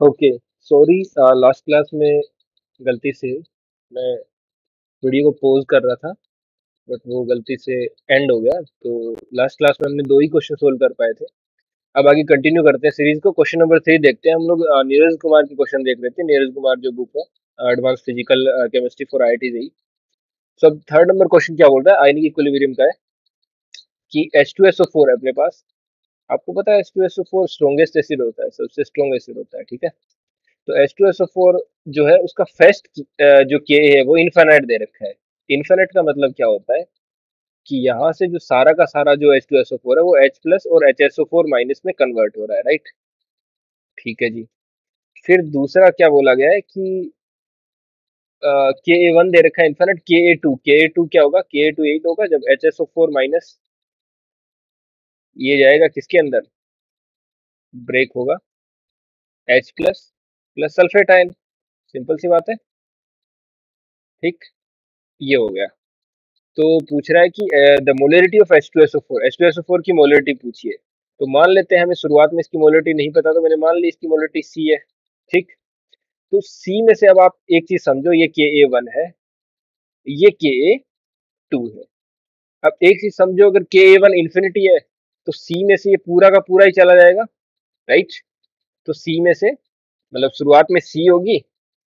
Okay. Sorry, last class में गलती से मैं वीडियो को पॉज कर रहा था, बट वो गलती से एंड हो गया। तो लास्ट क्लास में हमने दो ही क्वेश्चन सोल्व कर पाए थे। अब आगे कंटिन्यू करते हैं सीरीज को। क्वेश्चन नंबर 3 देखते हैं हम लोग। नीरज कुमार के क्वेश्चन देख रहे थे। नीरज कुमार जो बुक है, advance physical chemistry for IIT JEE. सब थर्ड नंबर क्वेश्चन क्या बोल रहा है, आयनिक इक्विलिब्रियम का है कि H2SO4 है अपने पास। आपको पता है H2SO4 स्ट्रॉन्गेस्ट एसिड होता है, सबसे स्ट्रॉन्ग एसिड होता है, ठीक है। तो H2SO4 जो है उसका फेस्ट जो Ka है वो इनफाइनाइट दे रखा है। इनफाइनाइट का मतलब क्या होता है कि यहाँ से जो सारा का सारा जो H2SO4 है वो H प्लस और HSO4 माइनस में कन्वर्ट हो रहा है, राइट। ठीक है जी। फिर दूसरा क्या बोला गया है कि Ka1 दे रखा है इनफाइनाइट। Ka2 क्या होगा, Ka2 8 होगा जब HSO4 माइनस ये जाएगा किसके अंदर, ब्रेक होगा H plus plus sulphate ion. Simple सी बात है, ठीक। ये हो गया। तो पूछ रहा है कि the molarity of H2SO4, H2SO4 की मोलरिटी पूछिए। तो मान लेते हैं हमें शुरुआत में इसकी मोलरिटी नहीं पता, तो मैंने मान ली इसकी मोलरिटी C है, ठीक। तो C में से अब आप एक चीज समझो, ये Ka1 है, ये Ka2 है। अब एक चीज समझो, अगर Ka1 इन्फिनिटी है तो C में से ये पूरा का पूरा ही चला जाएगा, राइट। तो C में से मतलब शुरुआत में C होगी,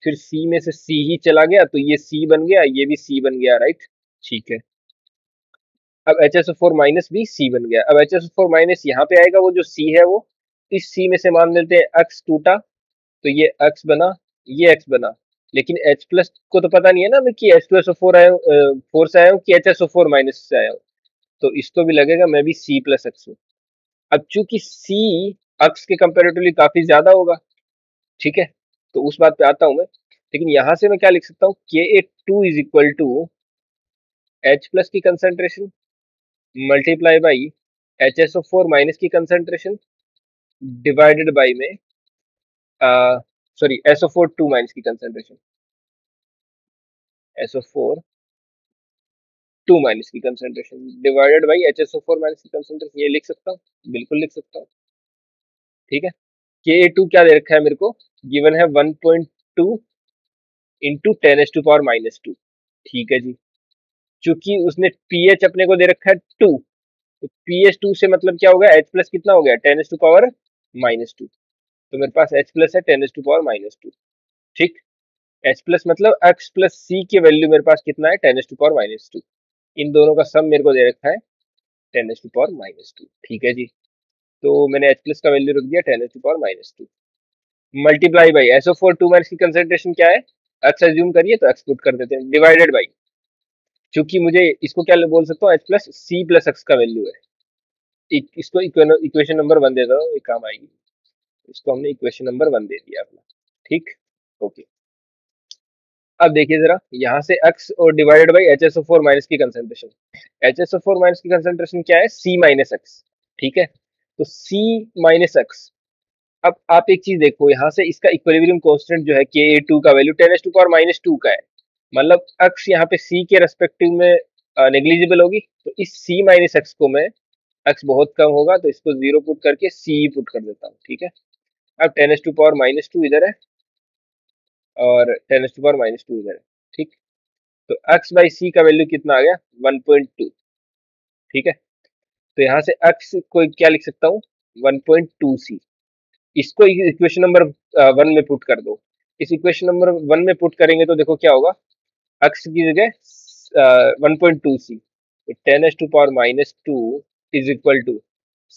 फिर C में से C ही चला गया तो ये C बन गया, ये भी C बन गया, राइट। ठीक है। अब HSO4 माइनस भी C बन गया। अब HSO4 माइनस यहाँ पे आएगा, वो जो C है वो इस C में से मान लेते हैं X टूटा, तो ये X बना, ये X बना। लेकिन H प्लस को तो पता नहीं है ना मैं कि H2SO4 आया 4 से आया हूँ कि HSO4 माइनस से आया हूँ। तो इसको भी लगेगा मैं भी C प्लस X हूँ। अब चूंकि C X के कंपेरेटिवली काफी ज्यादा होगा, ठीक है। तो उस बात पे आता हूँ मैं। लेकिन यहाँ से मैं क्या लिख सकता हूँ, Ka2 is equal to H plus की concentration multiply by HSO4 minus की कंसेंट्रेशन डिवाइडेड बाई में सॉरी SO4 2 माइनस की कंसेंट्रेशन, SO4 2 माइनस की concentration divided by HSO4 minus की कंसेंट्रेशन। ये लिख सकता हूँ, बिल्कुल लिख सकता हूँ, ठीक है। Ka2 क्या दे रखा है मेरे को, गिवन है 1.2 इंटू 10⁻⁻², ठीक है जी। चूंकि उसने पीएच अपने को दे रखा है 2, तो पीएच 2 से मतलब क्या हो गया, H प्लस कितना हो गया 10⁻⁻²। तो मेरे पास H प्लस है 10⁻⁻², ठीक। H प्लस मतलब X प्लस C की वैल्यू मेरे पास कितना है 10⁻⁻²। इन दोनों का सम मेरे को दे रखा है 10⁻⁻², ठीक है जी। तो मैंने H प्लस का वैल्यू रख दिया 10⁻⁻², मल्टीप्लाई बाई SO4 2 माइनस की कंसेंट्रेशन क्या है, X एज्यूम करिए तो X पुट कर देते हैं, डिवाइडेड बाई, क्योंकि मुझे इसको क्या बोल सकता हूँ, H plus C plus X का वैल्यू है। इसको इक्वेशन नंबर 1 दे दो, ये काम आएगी। इसको हमने इक्वेशन नंबर 1 दे दिया अपना, ठीक। ओके। अब देखिए जरा, यहाँ से x और डिवाइडेड बाई HSO4 माइनस की कंसेंट्रेशन। HSO4 माइनस की कंसेंट्रेशन क्या है, C माइनस एक्स, ठीक है। तो C माइनस एक्स। अब आप एक चीज देखो, यहाँ से इसका इक्विलिब्रियम कांस्टेंट जो है Ka2 का वैल्यू 10⁻⁻² का है। मतलब x यहाँ पे C के रेस्पेक्टिव में नेग्लिजिबल होगी, तो इस C माइनस एक्स को मैं, x बहुत कम होगा तो इसको 0 पुट करके C पुट कर देता हूँ, ठीक है। अब 10⁻⁻² इधर है और 10⁻⁻² इधर है, ठीक। तो x बाई सी का वैल्यू कितना आ गया 1.2, ठीक है। तो यहाँ से x को क्या लिख सकता हूँ 1.2c। इसको इक्वेशन नंबर 1 में पुट कर दो। इस इक्वेशन नंबर 1 में पुट करेंगे तो देखो क्या होगा, x की जगह 1.2c, तो 10⁻⁻² is equal to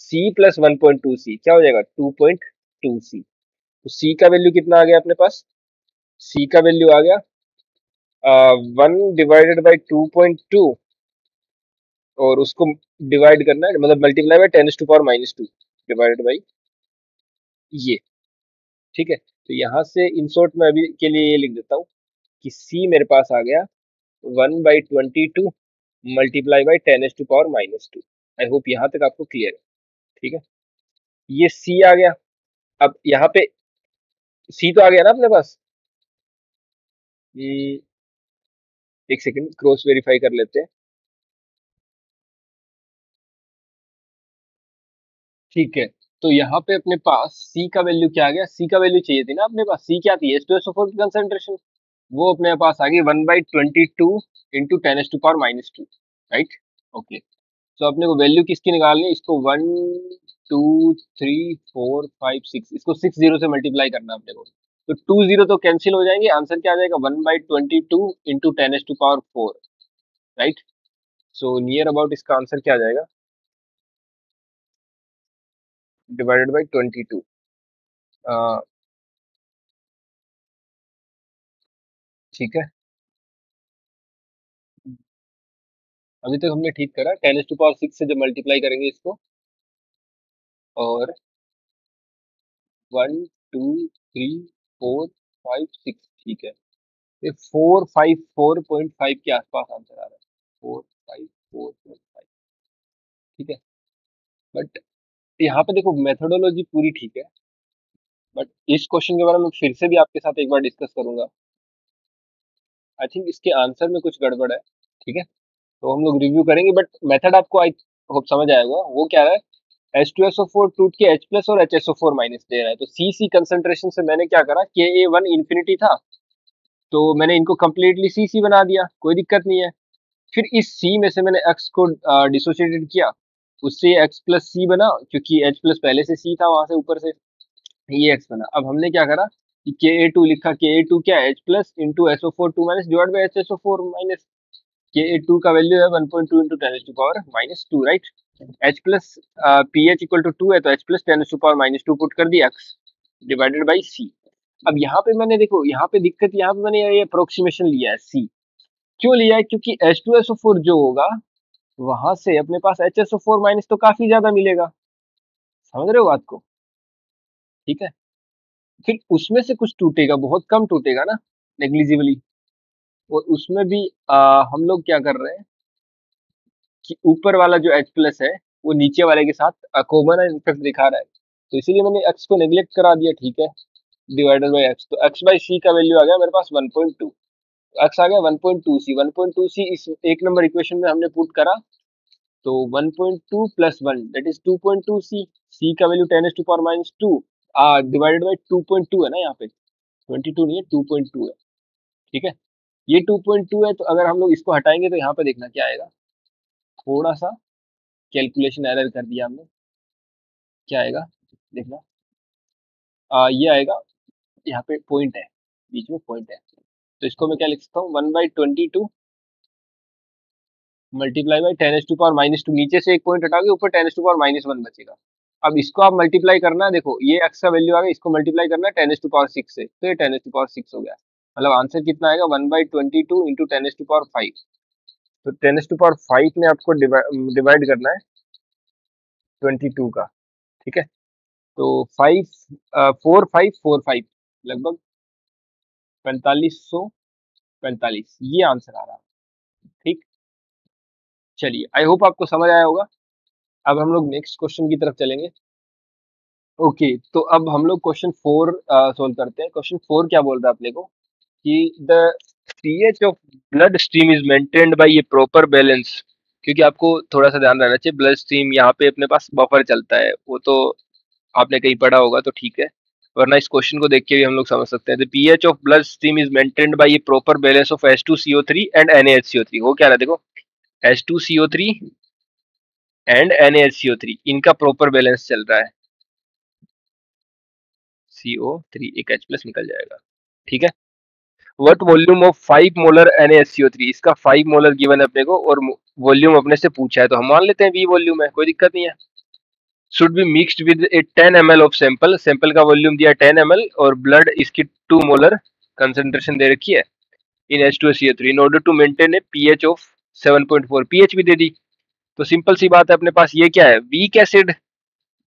c plus 1.2c, क्या हो जाएगा 2.2c। तो c का वैल्यू कितना आ गया अपने पास, c का वैल्यू आ गया 1/2 और उसको डिवाइड करना है, मतलब मल्टीप्लाई बाय 10⁻⁻² डिवाइडेड बाई ये, ठीक है। तो यहाँ से इन शॉर्ट में अभी के लिए ये लिख देता हूँ कि C मेरे पास आ गया 1/22 मल्टीप्लाई बाई 10⁻⁻²। आई होप यहाँ तक आपको क्लियर है, ठीक है। ये C आ गया। अब यहाँ पे C तो आ गया ना अपने पास। एक सेकंड क्रॉस वेरीफाई कर लेते हैं, ठीक है। तो यहाँ पे अपने पास C का वैल्यू क्या आ गया, C का वैल्यू चाहिए थी ना अपने पास, C क्या थी, H2SO4 की कंसेंट्रेशन, वो अपने पास आ गई 1/22 इंटू 10⁻⁻², राइट। ओके, तो अपने को वैल्यू किसकी निकालनी है, इसको 1 2 3 4 5 6, इसको 6 जीरो से मल्टीप्लाई करना है अपने को, तो 2 जीरो तो कैंसिल हो जाएंगे, आंसर क्या आ जाएगा 1/22 into 10⁻⁴, right. So near about इसका आंसर क्या आ जाएगा, डिवाइडेड बाई 22। ठीक है, अभी तक हमने ठीक करा, 10⁻⁶ से जब मल्टीप्लाई करेंगे इसको, और 1 2 3 4 5 6, ठीक है, ये 454.5 के आसपास आंसर आ रहा है, 454.5, ठीक है। बट यहाँ पे देखो मेथोडोलॉजी पूरी ठीक है, बट इस क्वेश्चन के बारे में फिर से भी आपके साथ एक बार डिस्कस करूंगा, आई थिंक इसके आंसर में कुछ गड़बड़ है, ठीक है, तो हम लोग रिव्यू करेंगे, बट मेथड आपको आई होप समझ आएगा, वो क्या है, H2SO4 टूट के H प्लस और HSO4 माइनस दे रहा है, तो C कंसंट्रेशन से मैंने क्या करा, Ka1 इन्फिनिटी था, तो मैंने इनको कंप्लीटली C बना दिया, कोई दिक्कत नहीं है। फिर इस C में से मैंने X को डिसोसिएटेड किया, उससे X प्लस C बना, क्योंकि H प्लस पहले से C था वहां से ऊपर से, ये X बना। अब हमने क्या करा कि Ka2 लिखा, Ka2 क्या है, H plus into SO4 2 minus divide by HSO4 minus, Ka2 का वैल्यू है 1.2 into 10⁻⁻², right. H plus pH equal to 2 है, तो H प्लस 10⁻⁻² पुट कर दिया X डिवाइडेड बाई C। अब यहाँ पे मैंने देखो, यहाँ पे दिक्कत, यहाँ पे मैंने ये अप्रोक्सीमेशन लिया है C, क्यों लिया है, क्योंकि H2SO4 जो होगा वहां से अपने पास HSO4 माइनस तो काफी ज्यादा मिलेगा, समझ रहे हो बात को, ठीक है। फिर उसमें से कुछ टूटेगा, बहुत कम टूटेगा ना, नेग्लिजिबली, और उसमें भी हम लोग क्या कर रहे हैं कि ऊपर वाला जो H प्लस है वो नीचे वाले के साथ कॉमन इफेक्ट दिखा रहा है, तो इसीलिए मैंने X को नेग्लेक्ट करा दिया, ठीक है, डिवाइडेड बाई X, तो X बाई C का वैल्यू आ गया मेरे पास 1.2, X आ गया 1.2C, 1.2C इस एक नंबर इक्वेशन में हमने पुट करा, तो 1.2 plus 1 that is 2.2C, C का वैल्यू 10⁻⁻² डिवाइडेड बाई 2.2 है ना, यहाँ पे 22 नहीं है 2.2 है, ठीक है। ये 2.2 है, तो अगर हम लोग इसको हटाएंगे तो यहाँ पे देखना क्या आएगा, थोड़ा सा कैलकुलेशन एरर कर दिया हमने, क्या आएगा देखना, ये आएगा, यहाँ पे पॉइंट है, बीच में पॉइंट है, तो इसको मैं क्या लिख सकता हूँ, 1/22 मल्टीप्लाई बाई 10⁻⁻², नीचे से एक पॉइंट हटाओगे, ऊपर 10⁻⁻1 बचेगा। अब इसको आप मल्टीप्लाई करना, देखो ये x का वैल्यू आ गया, इसको मल्टीप्लाई करना है 10⁻⁶ से, तो ये 10⁻⁶ हो गया, मतलब आंसर कितना आएगा 1/22 इंटू 10⁻⁵, तो 10⁻⁵ में आपको डिवाइड करना है 22 का, ठीक है, तो 4545 लगभग 4545, ये आंसर आ रहा है, ठीक। चलिए, आई होप आपको समझ आया होगा। अब हम लोग नेक्स्ट क्वेश्चन की तरफ चलेंगे। ओके, तो अब हम लोग क्वेश्चन 4 सोल्व करते हैं। क्वेश्चन 4 क्या बोल रहा है अपने को कि the pH of blood stream is maintained by A proper balance, क्योंकि आपको थोड़ा सा ध्यान रहना चाहिए, ब्लड स्ट्रीम यहाँ पे अपने पास बफर चलता है, वो तो आपने कहीं पढ़ा होगा तो ठीक है, वरना इस क्वेश्चन को देख के भी हम लोग समझ सकते हैं। The pH of blood stream is maintained by A proper balance of H2CO3 and NaHCO3, वो क्या रहा है देखो, H2CO3 एंड NaHCO3 इनका प्रॉपर बैलेंस चल रहा है, CO3 एक H प्लस निकल जाएगा, ठीक है। What volume of 5 molar NaHCO3, इसका 5 मोलर गिवन है अपने को, और वॉल्यूम अपने से पूछा है, तो हम मान लेते हैं V वॉल्यूम है, कोई दिक्कत नहीं है। Should be mixed with A 10 ml of sample, sample का वॉल्यूम दिया 10 ml और ब्लड इसकी 2 मोलर कंसेंट्रेशन दे रखी है in H2CO3 in order to maintain a pH of 7.4, pH भी दे दी, तो सिंपल सी बात है, अपने पास ये क्या है, वीक एसिड,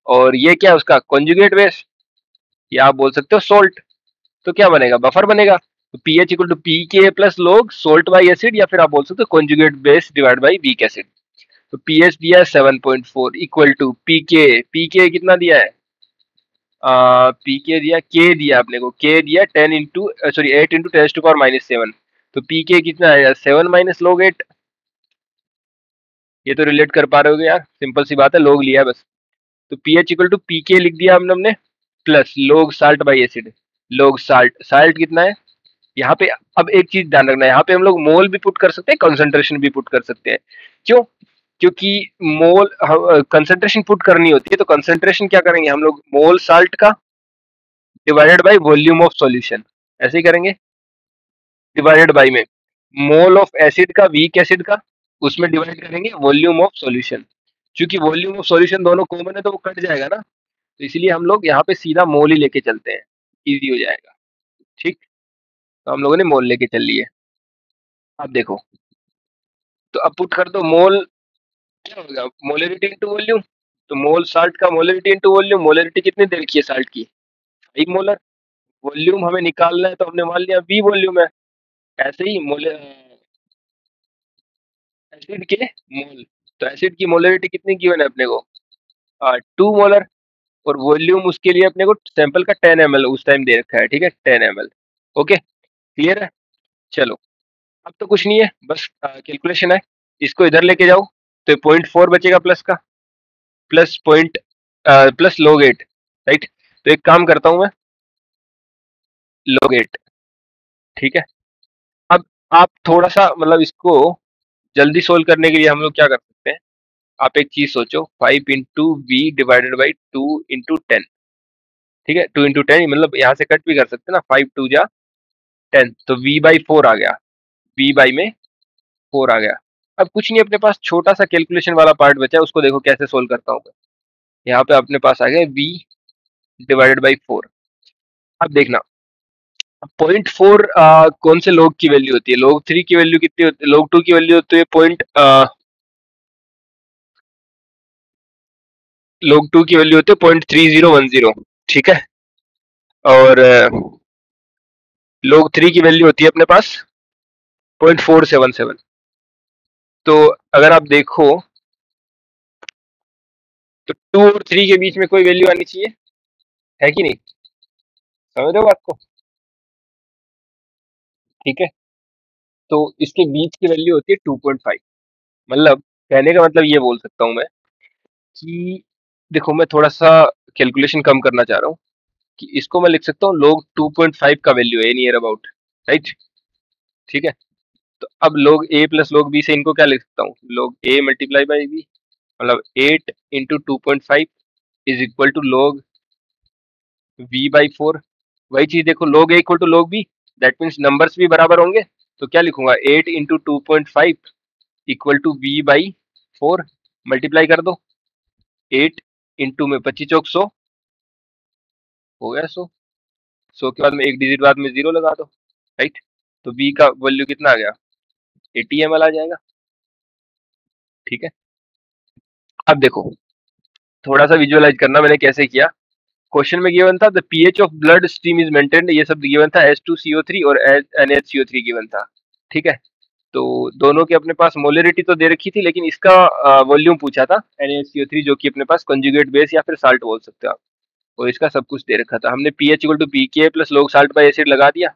और ये क्या है उसका कॉन्जुगेट बेस, या आप बोल सकते हो सोल्ट, तो क्या बनेगा, बफर बनेगा, तो pH इक्वल टू पी के plus log salt by acid, या फिर आप बोल सकते हो conjugate base divide by weak acid, तो pH दिया है 7.4 इक्वल टू पीके कितना दिया है, पीके दिया, के दिया अपने को, के दिया 10 इंटू सॉरी 8 इंटू 10⁻⁻7, तो पीके कितना आएगा 7 माइनस लॉग 8, ये तो रिलेट कर पा रहे हो यार, सिंपल सी बात है, लॉग लिया है बस, तो पीएच इक्वल टू पीके लिख दिया हमने plus log salt by acid. लोग साल्ट, साल्ट कितना है यहाँ पे। अब एक चीज ध्यान रखना, यहाँ पे हम लोग मोल भी पुट कर सकते हैं, कंसंट्रेशन भी पुट कर सकते हैं। क्यों? क्योंकि मोल कंसंट्रेशन पुट करनी होती है तो कंसंट्रेशन क्या करेंगे हम लोग, मोल साल्ट का divided by volume of solution, ऐसे ही करेंगे। डिवाइडेड बाय में मोल ऑफ एसिड का, वीक एसिड का, उसमें डिवाइड करेंगे वॉल्यूम ऑफ सॉल्यूशन। क्योंकि वॉल्यूम ऑफ सॉल्यूशन दोनों कॉमन है तो वो कट जाएगा ना, तो इसलिए हम लोग यहाँ पे सीधा मोल ही लेके चलते हैं, इजी हो जाएगा। ठीक, तो हम लोगों ने मोल लेके चल लिए। अब देखो, तो अब पुट कर दो मोल, क्या होगा मोलरिटी इनटू वॉल्यूम। तो मोल साल्ट का मोलरिटी इनटू वॉल्यूम, मोलरिटी कितनी दे रखी है साल्ट की, 5 मोलर। वॉल्यूम हमें निकालना है तो हमने मान लिया V वॉल्यूम है। ऐसे ही मोल एसिड के मोल, तो एसिड की मोलरिटी कितनी गिवन है अपने को, 2 मोलर। और वॉल्यूम उसके लिए अपने को सैंपल का 10 ml उस टाइम दे रखा है, ठीक है 10 ml। ओके, क्लियर है। चलो, अब तो कुछ नहीं है, बस कैलकुलेशन है। इसको इधर लेके जाओ तो 0.4 बचेगा प्लस का, plus point plus log 8, right. तो एक काम करता हूं मैं, log 8, ठीक है। अब आप थोड़ा सा मतलब इसको जल्दी सोल्व करने के लिए हम लोग क्या कर सकते हैं, आप एक चीज सोचो, 5 × V डिवाइडेड बाई 2 × 10, ठीक है। 2 × 10 मतलब यहाँ से कट भी कर सकते हैं ना, 5 2 जा 10, तो V/4 आ गया, V/4 आ गया। अब कुछ नहीं, अपने पास छोटा सा कैलकुलेशन वाला पार्ट बचा है, उसको देखो कैसे सोल्व करता हूँ। यहाँ पे अपने पास आ गया V/4। अब देखना, 0.4 कौन से लोग की वैल्यू होती है, log 3 की वैल्यू कितनी होती है, log 2 की वैल्यू होती है log 2 की वैल्यू होती है 0.3010, ठीक है। और log 3 की वैल्यू होती है अपने पास 0.477। तो अगर आप देखो तो 2 और 3 के बीच में कोई वैल्यू आनी चाहिए, है कि नहीं, समझ रहे हो बात को, ठीक है। तो इसके बीच की वैल्यू होती है 2.5। मतलब कहने का मतलब ये बोल सकता हूँ मैं कि देखो, मैं थोड़ा सा कैलकुलेशन कम करना चाह रहा हूँ, कि इसको मैं लिख सकता हूँ log 2.5 का वैल्यू है नियर अबाउट, राइट, ठीक है। तो अब log a plus log b से इनको क्या लिख सकता हूँ, log a multiply by b, मतलब 8 × 2.5 is equal to log V/4। वही चीज देखो, log a equal to log b, that means numbers भी बराबर होंगे। तो क्या लिखूंगा, 8 × 2.5 इक्वल टू V/4, मल्टीप्लाई कर दो, 8 इंटू में 25 चौक 100 हो गया, 100 के बाद में एक डिजिट बाद में 0 लगा दो, राइट। तो b का वैल्यू कितना आ गया, 80 ml आ जाएगा, ठीक है। अब देखो, थोड़ा सा विजुअलाइज करना मैंने कैसे किया। क्वेश्चन में गिवन था the pH of blood stream is maintained, ये सब गिवन था, H2CO3 और NaCO3 गिवन था, ठीक है। तो दोनों के अपने पास मोलरिटी तो दे रखी थी, लेकिन इसका वॉल्यूम पूछा था NaCO3, जो कि अपने पास कंजुगेट बेस या फिर साल्ट बोल सकते हो आप, और इसका सब कुछ दे रखा था। हमने pH equal to pK plus log salt by acid लगा दिया।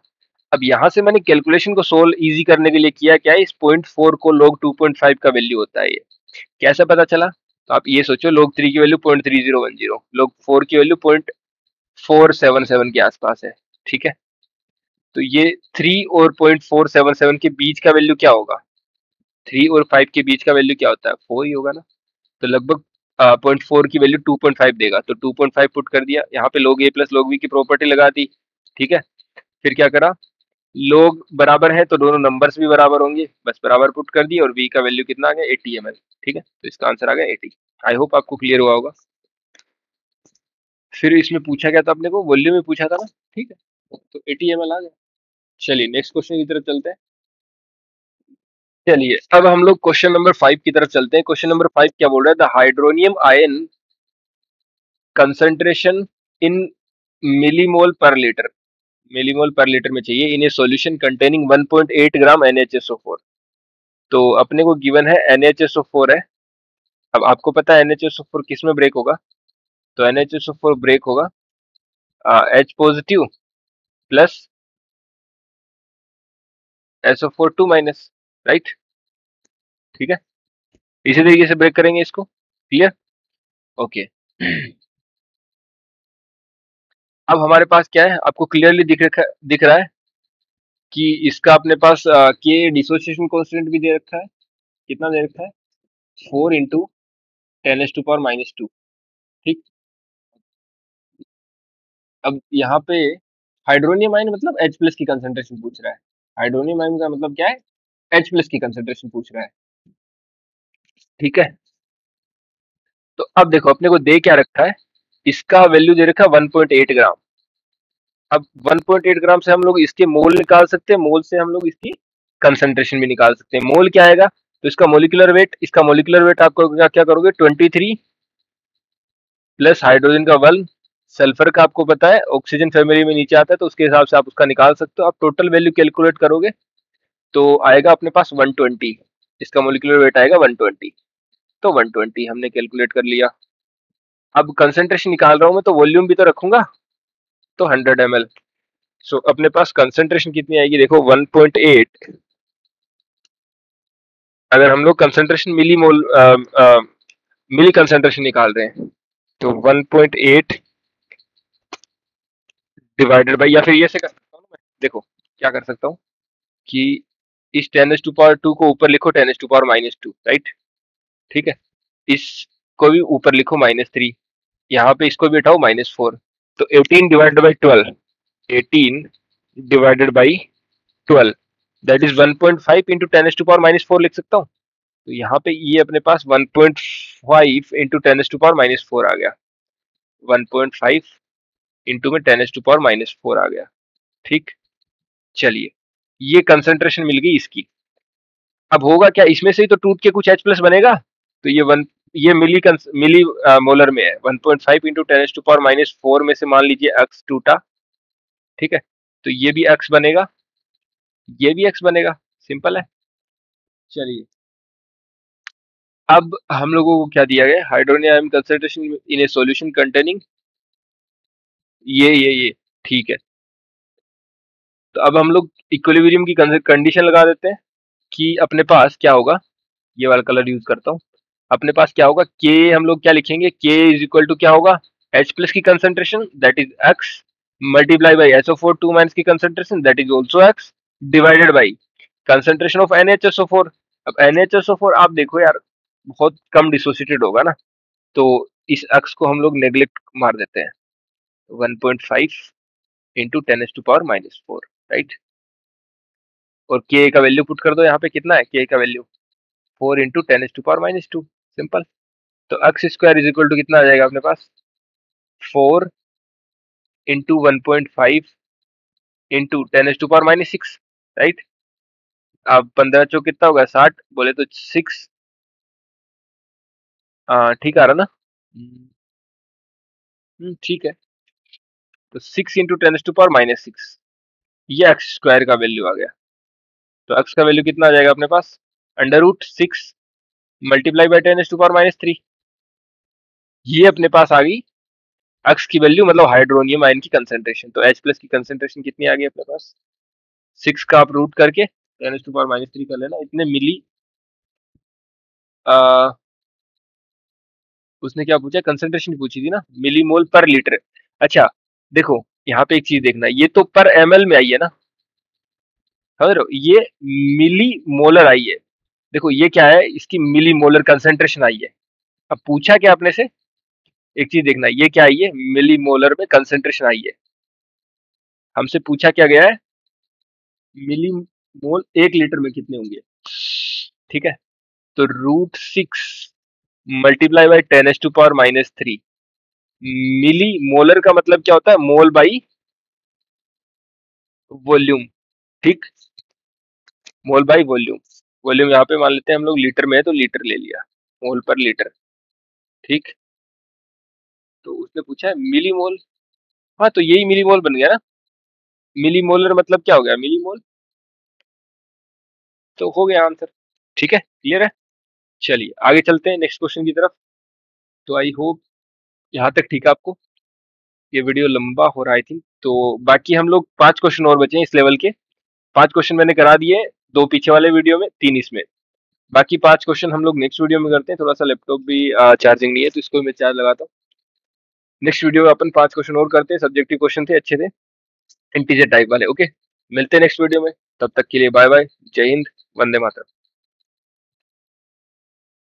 अब यहाँ से मैंने कैलकुलेशन को सोल्व इजी करने के लिए किया क्या है, इस 0.4 को log 2.5 का वैल्यू होता है ये, कैसे पता चला। तो आप ये सोचो, log 3 की वैल्यू 0.3010, log 4 की वैल्यू 0.477 के आसपास है, ठीक है। तो ये 3 और 0.477 के बीच का वैल्यू क्या होगा, 3 और 5 के बीच का वैल्यू क्या होता है, 4 ही होगा ना। तो लगभग 0.4 की वैल्यू 2.5 देगा, तो 2.5 पुट कर दिया, यहाँ पे log a plus log b की प्रॉपर्टी लगा दी, ठीक है। फिर क्या करा, लोग बराबर है तो दोनों नंबर्स भी बराबर होंगे, बस बराबर पुट कर दिए, और v का वैल्यू कितना आ गया, 80 ml, ठीक है। तो इसका आंसर आ गया 80। आई होप आपको क्लियर हुआ होगा। फिर इसमें पूछा गया था अपने को, वॉल्यूम में पूछा था ना, ठीक है, तो 80 ml आ गया। चलिए नेक्स्ट क्वेश्चन की तरफ चलते हैं। चलिए अब हम लोग क्वेश्चन नंबर 5 की तरफ चलते हैं। क्वेश्चन नंबर 5 क्या बोल रहा है, the hydronium ion concentration in millimole पर लीटर, मिलीमोल पर लीटर में चाहिए, इन ए सॉल्यूशन कंटेनिंग 1.8 ग्राम NaHSO4। तो अपने को गिवन है NaHSO4 है। अब आपको पता है NaHSO4 किस में ब्रेक होगा, तो NaHSO4 ब्रेक होगा H positive plus SO4 2 minus, right, ठीक है। इसी तरीके से ब्रेक करेंगे इसको, क्लियर, ओके। अब हमारे पास क्या है, आपको क्लियरली दिख रहा है कि इसका अपने पास के डिसोसिएशन कांस्टेंट भी दे रखा है। कितना दे रखा है? 4 × 10⁻⁻²। ठीक। अब यहाँ पे हाइड्रोनियम आयन मतलब H प्लस की कंसेंट्रेशन पूछ रहा है। हाइड्रोनियम आयन का मतलब क्या है? H प्लस की कंसेंट्रेशन पूछ रहा है। ठीक है। तो अब देखो अपने को दे क्या रखा है, इसका वैल्यू दे रखा है 1.8 ग्राम। अब 1.8 ग्राम से हम लोग इसके मोल निकाल सकते हैं, मोल से हम लोग इसकी कंसंट्रेशन भी निकाल सकते हैं। मोल क्या आएगा, तो इसका मोलिकुलर वेट आपको क्या करोगे, 23 प्लस हाइड्रोजन का 1, सल्फर का आपको पता है ऑक्सीजन फैमिली में नीचे आता है, तो उसके हिसाब से आप उसका निकाल सकते हो। आप टोटल वैल्यू कैलकुलेट करोगे तो आएगा अपने पास 120, इसका मोलिकुलर वेट आएगा 120। तो 120 हमने कैलकुलेट कर लिया। अब कंसंट्रेशन निकाल रहा हूं मैं, तो वॉल्यूम भी तो रखूंगा, तो 100 ml। सो अपने पास कंसंट्रेशन कितनी आएगी, देखो 1.8। अगर हम लोग कंसंट्रेशन मिली कंसंट्रेशन निकाल रहे हैं, तो 1.8 डिवाइडेड बाई, या फिर ये से कर सकता हूँ ना मैं, देखो क्या कर सकता हूँ कि इस 10⁻²को ऊपर लिखो 10⁻⁻², राइट। ठीक है। इसको भी ऊपर लिखो -3, यहाँ पे इसको भी हटाओ -4, तो 18 divided by 12, 18 divided by 12, that is 1.5 into 10⁻⁻4 लिख सकता हूँ। तो यहाँ पे ये अपने पास 1.5 इंटू 10⁻⁻4 आ गया। 1.5 इंटू में 10⁻⁻4 आ गया। ठीक। चलिए, ये कंसंट्रेशन मिल गई इसकी। अब होगा क्या, इसमें से ही तो टूट के कुछ H प्लस बनेगा, तो ये मिली मोलर में है। 1.5 इंटू 10⁻⁻4 में से मान लीजिए x टूटा। ठीक है, तो ये भी x बनेगा, ये भी x बनेगा, सिंपल है। चलिए, अब हम लोगों को क्या दिया गया, hydronium ion concentration in A solution containing ये ठीक है। तो अब हम लोग इक्विलिब्रियम की कंडीशन लगा देते हैं कि अपने पास क्या होगा, ये वाला कलर यूज करता हूँ। अपने पास क्या होगा, के हम लोग क्या लिखेंगे, के इज इक्वल टू क्या होगा, H प्लस की concentration that is x multiply by SO4 2 minus की concentration that is also x divided by concentration of NaHSO4। अब NaHSO4 आप देखो यार बहुत कम डिसोसिएटेड होगा ना, तो इस x को हम लोग नेग्लेक्ट मार देते हैं। 1.5 इंटू 10⁻⁻4, राइट। और के का वैल्यू पुट कर दो, यहाँ पे कितना है के का वैल्यू, 4 इंटू 10⁻⁻2, सिंपल। तो x square is equal to कितना आ जाएगा अपने पास, 4 इंटू 1.5 इंटू 10⁻⁻6, राइट। अब 15 चौक कितना होगा, 60, बोले तो 6। ठीक आ रहा ना। ठीक है। तो 6 इंटू 10⁻⁻6, ये एक्स स्क्वायर का वैल्यू आ गया। तो एक्स का वैल्यू कितना आ जाएगा अपने पास, √6 मल्टीप्लाई बाई 10⁻⁻3। ये अपने पास आ गई एक्स की वैल्यू, मतलब हाइड्रोनियम आयन की कंसेंट्रेशन। तो H प्लस की कंसेंट्रेशन कितनी आ गई अपने पास, 6 का आप रूट करके 10⁻⁻3 कर लेना, इतने मिली। आ, उसने क्या पूछा, कंसेंट्रेशन पूछी थी ना, मिलीमोल पर लीटर। अच्छा देखो, यहाँ पे एक चीज देखना, ये तो पर ml में आई है ना, समझ रहे हो, ये मिली मोलर आई है। देखो ये क्या है, इसकी मिली मोलर कंसेंट्रेशन आई है। अब पूछा क्या आपने से, एक चीज देखना, ये क्या आई है, मिली मोलर में कंसेंट्रेशन आई है। हमसे पूछा क्या गया है, मिली मोल 1 लीटर में कितने होंगे। ठीक है। तो √6 मल्टीप्लाई बाई 10⁻⁻3, मिली मोलर का मतलब क्या होता है, मोल बाई वॉल्यूम। ठीक, मोल बाई वॉल्यूम। वॉल्यूम यहाँ पे मान लेते हैं हम लोग लीटर में है, तो लीटर ले लिया, मोल पर लीटर। ठीक। तो उसने पूछा है मिली मोल, हाँ तो यही मिली मोल बन गया ना। मिली मोलर मतलब क्या हो गया, मिली मोल, तो हो गया आंसर। ठीक है, क्लियर है। चलिए आगे चलते हैं नेक्स्ट क्वेश्चन की तरफ। तो आई होप यहाँ तक ठीक है आपको, ये वीडियो लंबा हो रहा है आई थिंक। तो बाकी हम लोग 5 क्वेश्चन और बचे हैं इस लेवल के। 5 क्वेश्चन मैंने करा दिए, 2 पीछे वाले वीडियो में, 3 इसमें। बाकी 5 क्वेश्चन हम लोग नेक्स्ट वीडियो में करते हैं। थोड़ा सा लैपटॉप भी चार्जिंग नहीं है, तो इसको मैं चार्ज लगाता हूँ। नेक्स्ट वीडियो में अपन 5 क्वेश्चन और करते हैं, सब्जेक्टिव क्वेश्चन थे, अच्छे थे, इंटीजर टाइप वाले। ओके, मिलते हैं नेक्स्ट वीडियो में, तब तक के लिए बाय बाय, जय हिंद, वंदे मातरम।